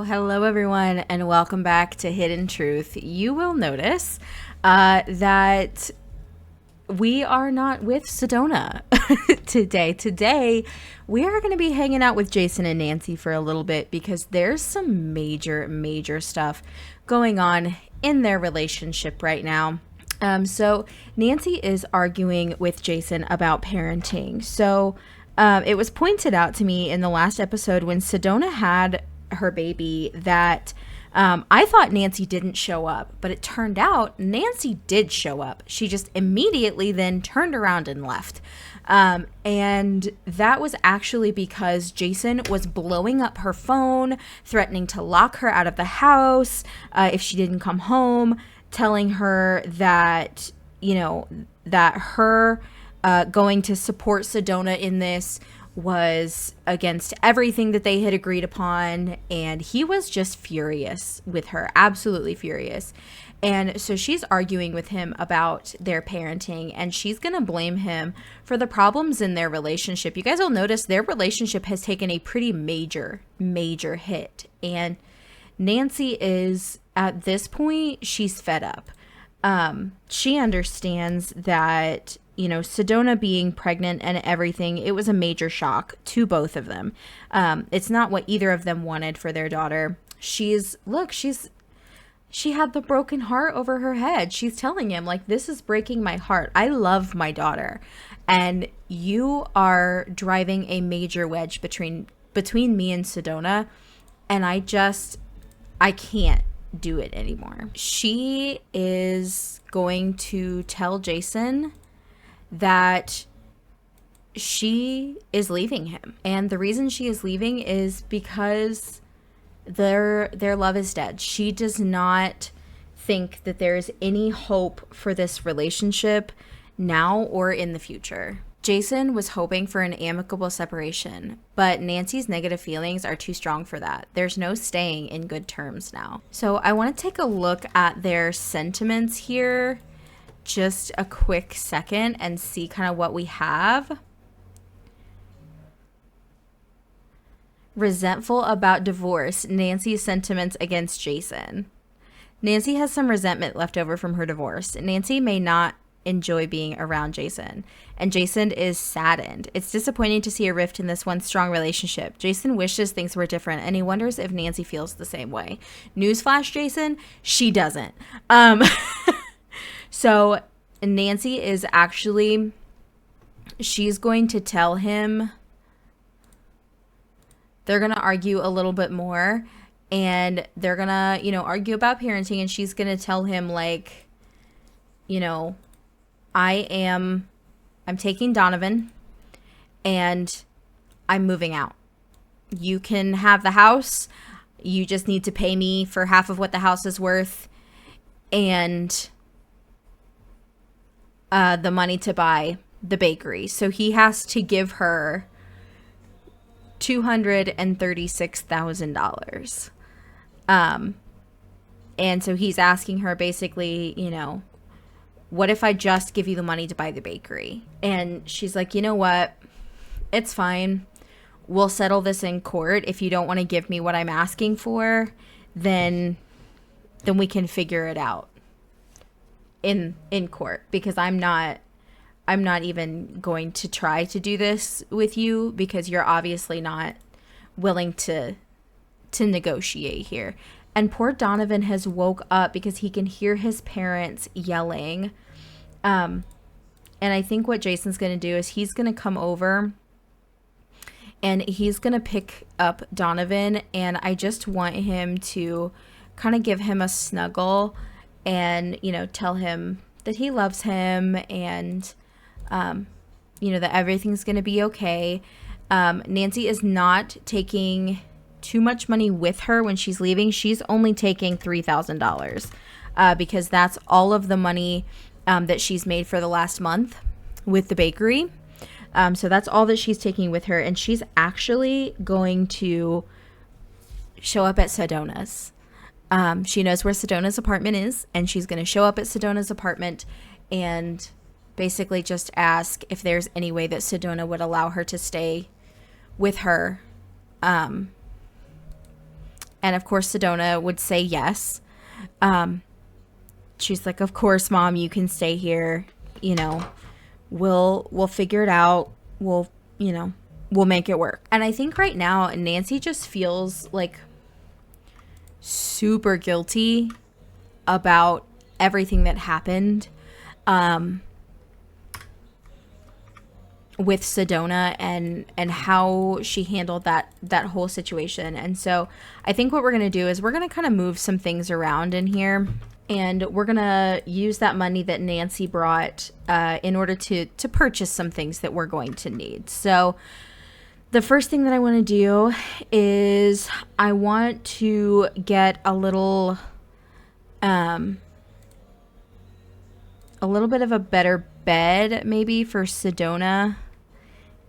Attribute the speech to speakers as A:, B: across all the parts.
A: Hello, everyone, and welcome back to Hidden Truth. You will notice that we are not with Sedona today. Today, we are going to be hanging out with Jayson and Nancy for a little bit because there's some major stuff going on in their relationship right now. So Nancy is arguing with Jayson about parenting. So it was pointed out to me in the last episode when Sedona had her baby that I thought Nancy didn't show up, but it turned out Nancy did show up. She just immediately then turned around and left. And that was actually because Jayson was blowing up her phone, threatening to lock her out of the house if she didn't come home, telling her that, that her going to support Sedona in this was against everything that they had agreed upon, and he was just furious with her, absolutely furious. And so she's arguing with him about their parenting, and she's gonna blame him for the problems in their relationship. You guys will notice their relationship has taken a pretty major hit, and Nancy is, at this point, she's fed up. She understands that Sedona being pregnant and everything, it was a major shock to both of them. It's not what either of them wanted for their daughter. She had the broken heart over her head. She's telling him, like, this is breaking my heart. I love my daughter. And you are driving a major wedge between me and Sedona. And I can't do it anymore. She is going to tell Jayson that she is leaving him. And the reason she is leaving is because their love is dead. She does not think that there is any hope for this relationship now or in the future. Jayson was hoping for an amicable separation, but Nancy's negative feelings are too strong for that. There's no staying in good terms now. So I want to take a look at their sentiments here just a quick second and see kind of what we have. Resentful about divorce, Nancy's sentiments against Jayson. Nancy has some resentment left over from her divorce. Nancy may not enjoy being around Jayson, and Jayson is saddened. It's disappointing to see a rift in this once strong relationship. Jayson wishes things were different, and he wonders if Nancy feels the same way. Newsflash, Jayson, she doesn't. So Nancy is actually, she's going to tell him, they're going to argue a little bit more, and they're going to, argue about parenting, and she's going to tell him, like, I'm taking Donovan, and I'm moving out. You can have the house. You just need to pay me for half of what the house is worth, and the money to buy the bakery. So he has to give her $236,000. And so he's asking her basically, what if I just give you the money to buy the bakery? And she's like, you know what? It's fine. We'll settle this in court. If you don't want to give me what I'm asking for, then we can figure it out in court, because I'm not even going to try to do this with you, because you're obviously not willing to negotiate here. And poor Donovan has woke up because he can hear his parents yelling. And I think what Jayson's going to do is he's going to come over and he's going to pick up Donovan, and I just want him to kind of give him a snuggle and, tell him that he loves him, and, that everything's going to be okay. Nancy is not taking too much money with her when she's leaving. She's only taking $3,000 because that's all of the money that she's made for the last month with the bakery. So that's all that she's taking with her, and she's actually going to show up at Sedona's. She knows where Sedona's apartment is, and she's going to show up at Sedona's apartment and basically just ask if there's any way that Sedona would allow her to stay with her And of course, Sedona would say yes. She's like, of course, Mom, you can stay here. You know, we'll figure it out. We'll make it work. And I think right now Nancy just feels like super guilty about everything that happened with Sedona and how she handled that whole situation. And so I think what we're going to do is we're going to kind of move some things around in here, and we're going to use that money that Nancy brought in order to purchase some things that we're going to need. So the first thing that I want to do is I want to get a little bit of a better bed maybe for Sedona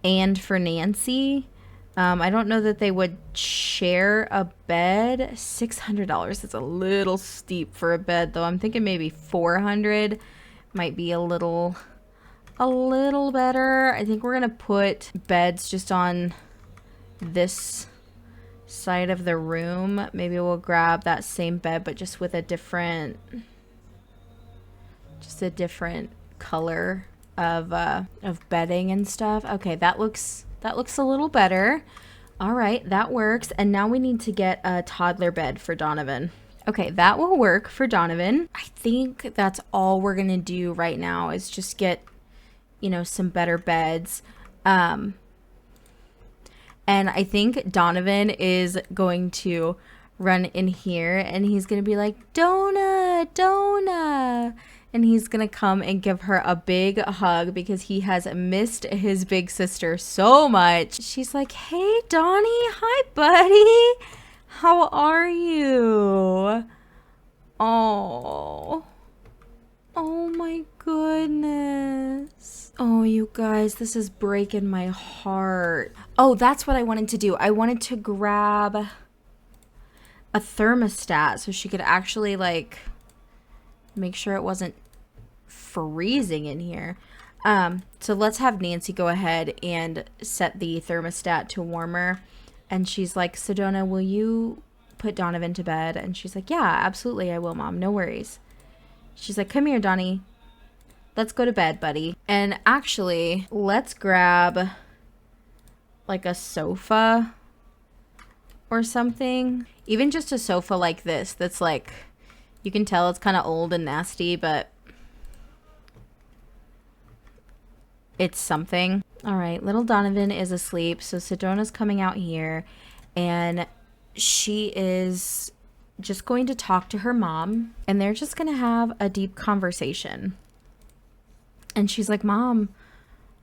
A: and for Nancy. I don't know that they would share a bed. $600 is a little steep for a bed, though. I'm thinking maybe $400 might be a little better. I think we're gonna put beds just on this side of the room. Maybe we'll grab that same bed, but just with a different color of bedding and stuff. Okay, that looks a little better. All right, that works. And now we need to get a toddler bed for Donovan. Okay, that will work for Donovan. I think that's all we're gonna do right now is just get, some better beds. And I think Donovan is going to run in here and he's gonna be like, Donna. And he's going to come and give her a big hug because he has missed his big sister so much. She's like, hey, Donnie. Hi, buddy. How are you? Oh my goodness. Oh, you guys, this is breaking my heart. Oh, that's what I wanted to do. I wanted to grab a thermostat so she could actually make sure it wasn't freezing in here. So let's have Nancy go ahead and set the thermostat to warmer. And she's like, Sedona, will you put Donovan to bed? And she's like, yeah, absolutely, I will, Mom. No worries. She's like, come here, Donnie. Let's go to bed, buddy. And actually, let's grab like a sofa or something. Even just a sofa like this that's like, you can tell it's kind of old and nasty, but it's something. All right, little Donovan is asleep. So Sedona's coming out here and she is just going to talk to her mom and they're just going to have a deep conversation. And she's like, Mom,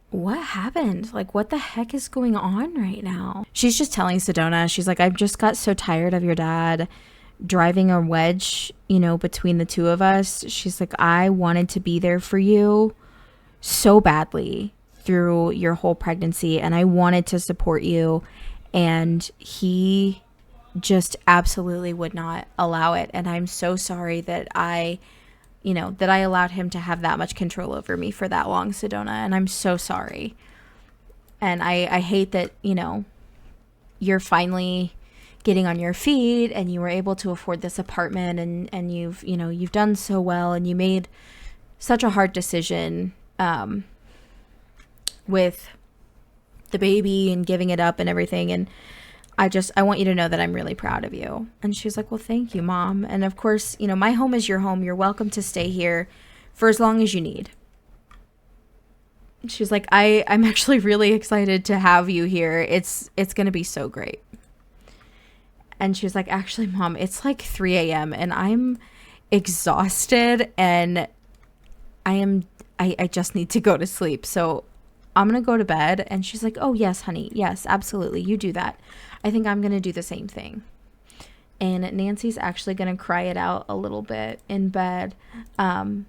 A: what happened? Like, what the heck is going on right now? She's just telling Sedona, she's like, I just got so tired of your dad driving a wedge, between the two of us. She's like, I wanted to be there for you so badly through your whole pregnancy and I wanted to support you, and he just absolutely would not allow it. And I'm so sorry that I allowed him to have that much control over me for that long, Sedona, and I'm so sorry. And I hate that, you're finally getting on your feet and you were able to afford this apartment and you've done so well and you made such a hard decision with the baby and giving it up and everything. And I want you to know that I'm really proud of you. And she's like, well, thank you, Mom. And of course, my home is your home. You're welcome to stay here for as long as you need. She's like, I'm actually really excited to have you here. It's going to be so great. And she's like, actually, Mom, it's like 3 a.m. and I'm exhausted and I just need to go to sleep. So I'm going to go to bed. And she's like, oh, yes, honey. Yes, absolutely. You do that. I think I'm going to do the same thing. And Nancy's actually going to cry it out a little bit in bed. I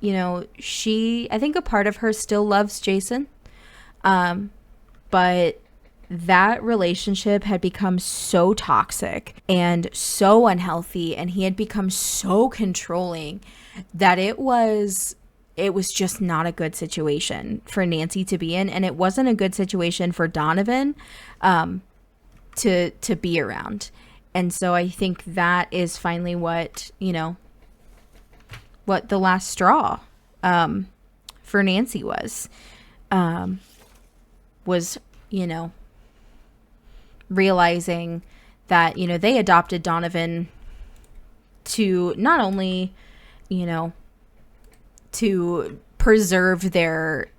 A: think a part of her still loves Jayson. But that relationship had become so toxic and so unhealthy, and he had become so controlling that it was just not a good situation for Nancy to be in, and it wasn't a good situation for Donovan to be around. And so I think that is finally what, what the last straw for Nancy was, realizing that, they adopted Donovan to not only, to preserve their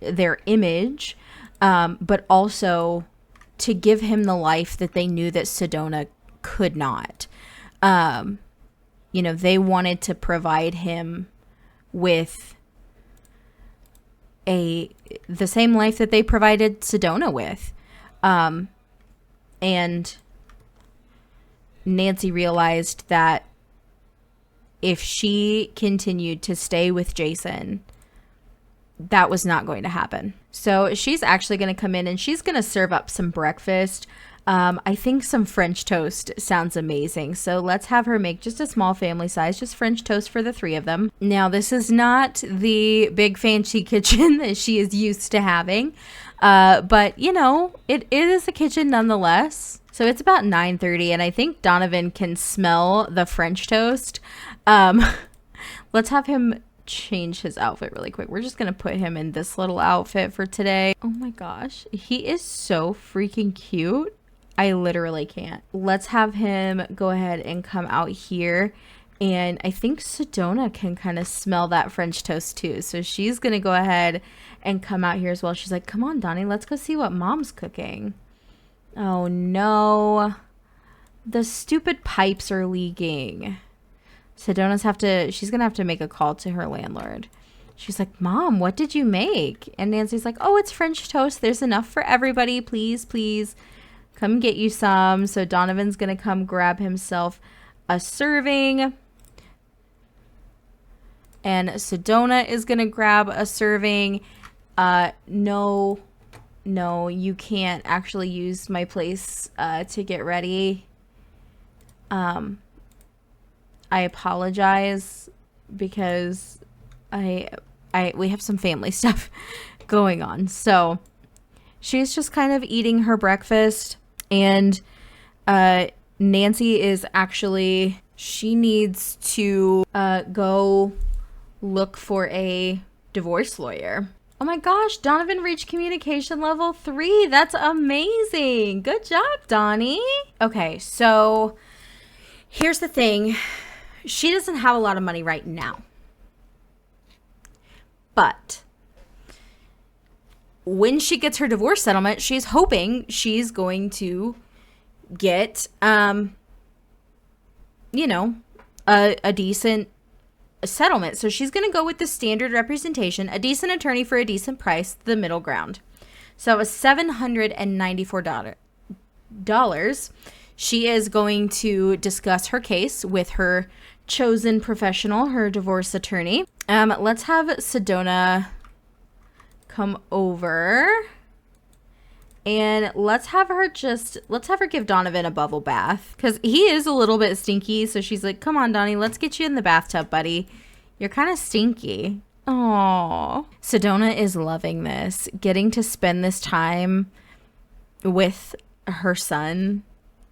A: image, but also to give him the life that they knew that Sedona could not. They wanted to provide him with the same life that they provided Sedona with. And Nancy realized that if she continued to stay with Jayson, that was not going to happen. So she's actually going to come in and she's going to serve up some breakfast. I think some French toast sounds amazing. So let's have her make just a small family size, just French toast for the three of them. Now, this is not the big fancy kitchen that she is used to having. But, it is a kitchen nonetheless. So it's about 9:30 and I think Donovan can smell the French toast. Let's have him change his outfit really quick. We're just going to put him in this little outfit for today. Oh my gosh. He is so freaking cute. I literally can't. Let's have him go ahead and come out here. And I think Sedona can kind of smell that French toast too. So she's going to go ahead and come out here as well. She's like, come on, Donnie, let's go see what mom's cooking. Oh no. The stupid pipes are leaking. She's going to have to make a call to her landlord. She's like, Mom, what did you make? And Nancy's like, oh, it's French toast. There's enough for everybody. Please, please come get you some. So Donovan's going to come grab himself a serving. And Sedona is going to grab a serving. No, you can't actually use my place to get ready. I apologize because we have some family stuff going on. So she's just kind of eating her breakfast, and Nancy is actually, she needs to go look for a divorce lawyer. Oh my gosh, Donovan reached communication level 3. That's amazing. Good job, Donnie. Okay, so here's the thing. She doesn't have a lot of money right now. But when she gets her divorce settlement, she's hoping she's going to get, a decent settlement. So she's going to go with the standard representation, a decent attorney for a decent price, the middle ground. So it was $794. She is going to discuss her case with her chosen professional, her divorce attorney. Let's have Sedona come over and let's have her give Donovan a bubble bath because he is a little bit stinky. So she's like, come on, Donnie, let's get you in the bathtub, buddy. You're kind of stinky. Aww. Sedona is loving this, getting to spend this time with her son.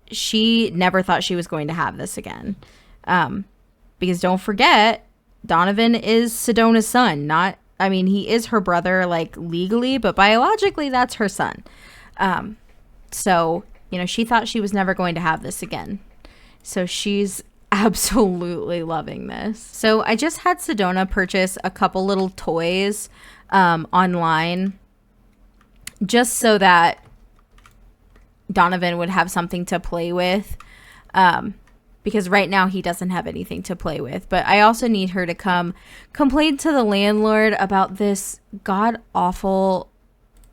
A: She never thought she was going to have this again. Because don't forget, Donovan is Sedona's son. He is her brother, like, legally, but biologically, that's her son. So, she thought she was never going to have this again. So she's absolutely loving this. So I just had Sedona purchase a couple little toys online just so that Donovan would have something to play with. Because right now he doesn't have anything to play with. But I also need her to come complain to the landlord about this god-awful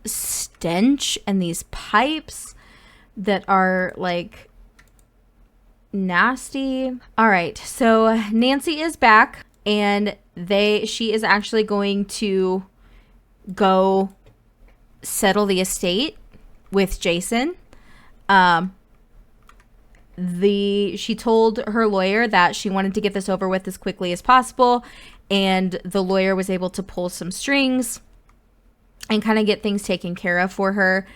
A: stench and these pipes that are, like, nasty. All right, so Nancy is back, and she is actually going to go settle the estate with Jayson. She told her lawyer that she wanted to get this over with as quickly as possible, and the lawyer was able to pull some strings and kind of get things taken care of for her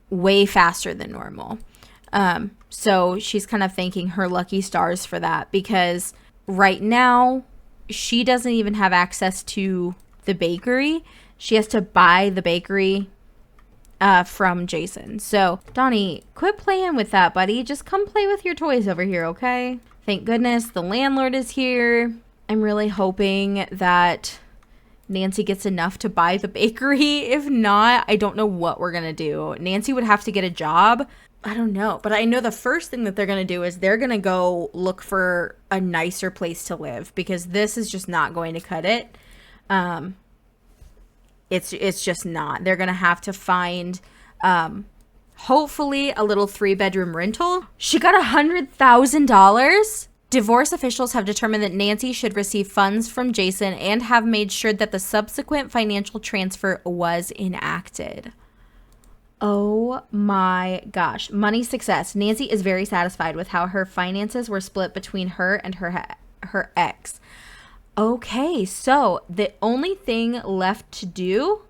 A: way faster than normal. So she's kind of thanking her lucky stars for that, because right now she doesn't even have access to the bakery. She has to buy the bakery from Jayson. So Donnie, quit playing with that, buddy. Just come play with your toys over here, okay? Thank goodness the landlord is here. I'm really hoping that Nancy gets enough to buy the bakery. If not, I don't know what we're gonna do. Nancy would have to get a job. I don't know, but I know the first thing that they're gonna do is they're gonna go look for a nicer place to live, because this is just not going to cut it. It's just not. They're gonna have to find hopefully a little 3-bedroom rental. She got $100,000. Divorce officials have determined that Nancy should receive funds from Jayson and have made sure that the subsequent financial transfer was enacted. Oh my gosh. Money success. Nancy is very satisfied with how her finances were split between her and her ex. Okay, so the only thing left to do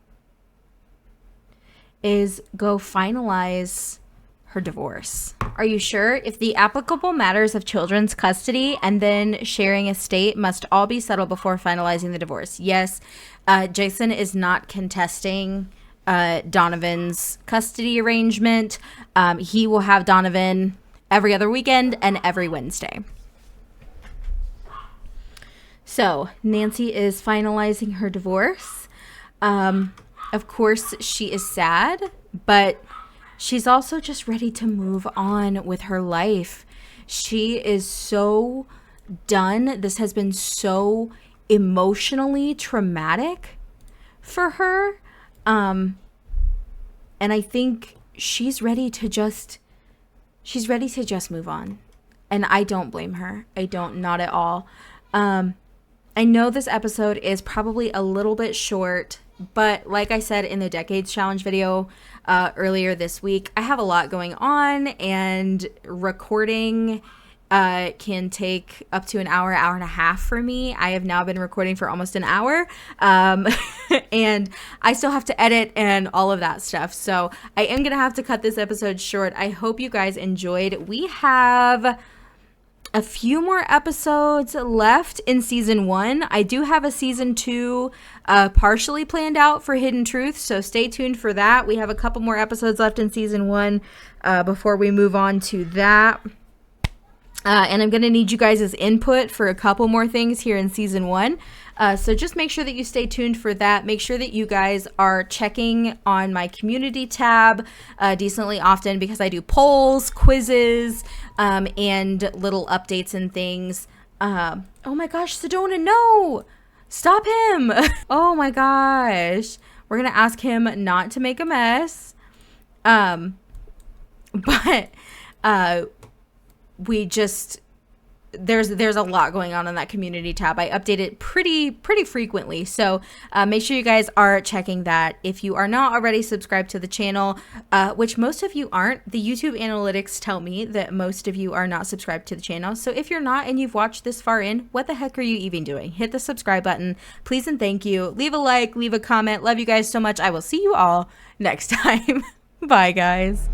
A: is go finalize her divorce. Are you sure? If the applicable matters of children's custody and then sharing estate must all be settled before finalizing the divorce. Yes, Jayson is not contesting Donovan's custody arrangement. He will have Donovan every other weekend and every Wednesday. So Nancy is finalizing her divorce. Of course, she is sad, but she's also just ready to move on with her life. She is so done. This has been so emotionally traumatic for her. And I think she's ready to just move on. And I don't blame her. I don't, not at all. I know this episode is probably a little bit short, but like I said in the Decades Challenge video earlier this week, I have a lot going on, and recording can take up to an hour, hour and a half for me. I have now been recording for almost an hour, and I still have to edit and all of that stuff. So I am going to have to cut this episode short. I hope you guys enjoyed. We have a few more episodes left in season 1. I do have a season 2 partially planned out for Hidden Truth, so stay tuned for that. We have a couple more episodes left in season 1 before we move on to that. And I'm going to need you guys' input for a couple more things here in season 1. So just make sure that you stay tuned for that. Make sure that you guys are checking on my community tab decently often, because I do polls, quizzes, and little updates and things. Oh my gosh, Sedona, no! Stop him! Oh my gosh. We're going to ask him not to make a mess. But we just... There's a lot going on that community tab. I update it pretty frequently, so make sure you guys are checking that. If you are not already subscribed to the channel, which most of you aren't, the YouTube analytics tell me that most of you are not subscribed to the channel. So if you're not and you've watched this far in, what the heck are you even doing? Hit the subscribe button, please and thank you. Leave a like, leave a comment. Love you guys so much. I will see you all next time. Bye, guys.